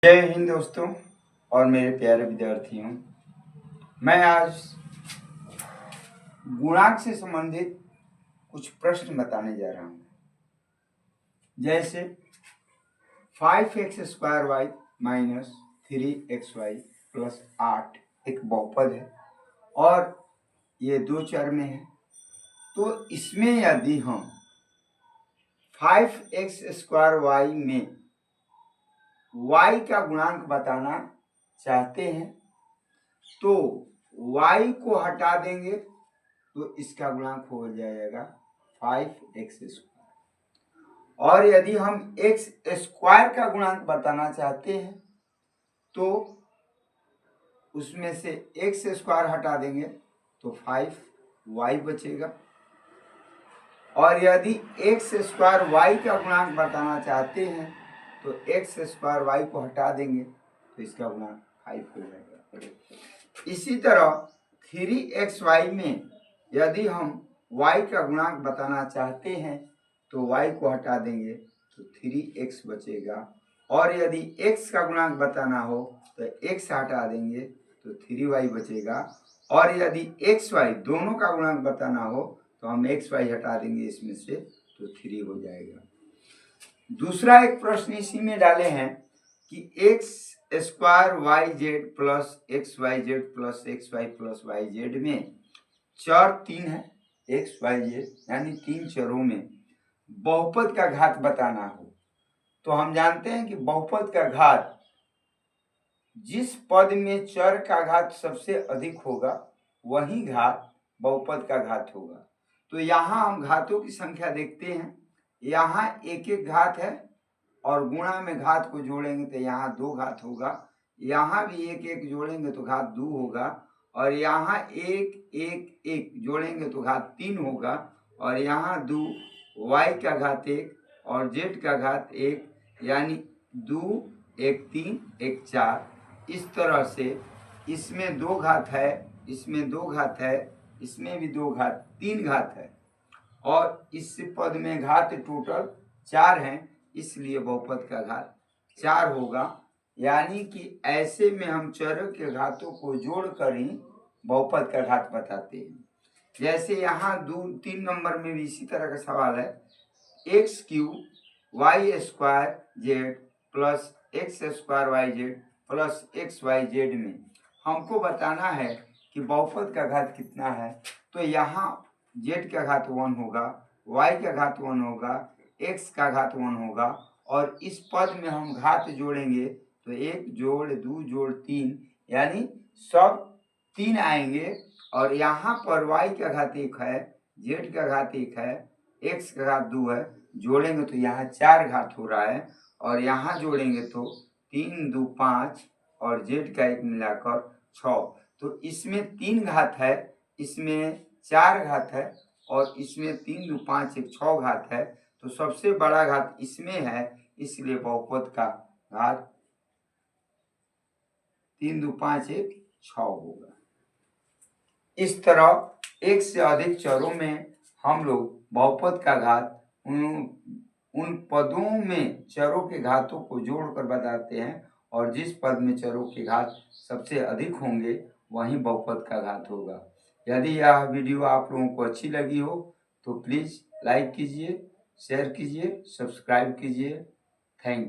जय हिंद दोस्तों और मेरे प्यारे विद्यार्थियों। मैं आज गुणांक से संबंधित कुछ प्रश्न बताने जा रहा हूँ। जैसे 5x² y - 3xy + 8 एक बहुपद है और ये दो चर में है। तो इसमें यदि हम 5x² y में y का गुणांक बताना चाहते हैं तो y को हटा देंगे तो इसका गुणांक हो जाएगा 5x²। और यदि हम x² का गुणांक बताना चाहते हैं तो उसमें से x² हटा देंगे तो 5y बचेगा। और यदि x² y का गुणांक बताना चाहते हैं तो x² y को हटा देंगे तो इसका गुणांक 5 हो जाएगा। इसी तरह 3xy में यदि हम y का गुणांक बताना चाहते हैं तो y को हटा देंगे तो 3x बचेगा। और यदि x का गुणांक बताना हो तो x हटा देंगे तो 3y बचेगा। और यदि xy दोनों का गुणांक बताना हो तो हम xy हटा देंगे इसमें से तो 3 हो जाएगा। दूसरा एक प्रश्न इसी में डाले हैं कि x² yz + xyz + xy + yz में चर 3 है x y z यानी 3 चरों में बहुपद का घात बताना हो तो हम जानते हैं कि बहुपद का घात जिस पद में चर का घात सबसे अधिक होगा वही घात बहुपद का घात होगा। तो यहाँ हम घातों की संख्या देखते हैं। यहाँ एक एक घात है और गुणा में घात को जोड़ेंगे तो यहाँ 2 घात होगा। यहाँ भी एक एक जोड़ेंगे तो घात 2 होगा। और यहाँ एक एक एक जोड़ेंगे तो घात 3 होगा। और यहाँ 2 y का घात 1 और z का घात 1 यानी 2 1 3 1 4। इस तरह से इसमें 2 घात है, इसमें 2 घात है, इसमें भी 2 घात, 3 घात है। और इस पद में घात टोटल 4 हैं, इसलिए बहुपद का घात 4 होगा। यानी कि ऐसे में हम चरों के घातों को जोड़कर ही बहुपद का घात बताते हैं। जैसे यहाँ 3 नंबर में भी इसी तरह का सवाल है। x³ y² z + x² yz + xyz में हमको बताना है कि बहुपद का घात कितना है। तो यहाँ z का घात 1 होगा, y का घात 1 होगा, x का घात 1 होगा। और इस पद में हम घात जोड़ेंगे तो 1 जोड़ 2 जोड़ 3 यानी सब 3 आएंगे। और यहाँ पर y का घात 1 है, z का घात 1 है, x का घात 2 है, जोड़ेंगे तो यहाँ 4 घात हो रहा है। और यहाँ जोड़ेंगे तो 3 2 5 और z का 1 मिलाकर 6। तो इसमें 3 घात है, इसमें 4 घात है और इसमें 3 2 5 1 6 घात है। तो सबसे बड़ा घात इसमें है, इसलिए बहुपद का घात 3 2 5 1 6 होगा। इस तरह एक से अधिक चरों में हम लोग बहुपद का घात उन पदों में चरों के घातों को जोड़कर बताते हैं। और जिस पद में चरों के घात सबसे अधिक होंगे वही बहुपद का घात होगा। यदि यह वीडियो आप लोगों को अच्छी लगी हो तो प्लीज़ लाइक कीजिए, शेयर कीजिए, सब्सक्राइब कीजिए। Thank you.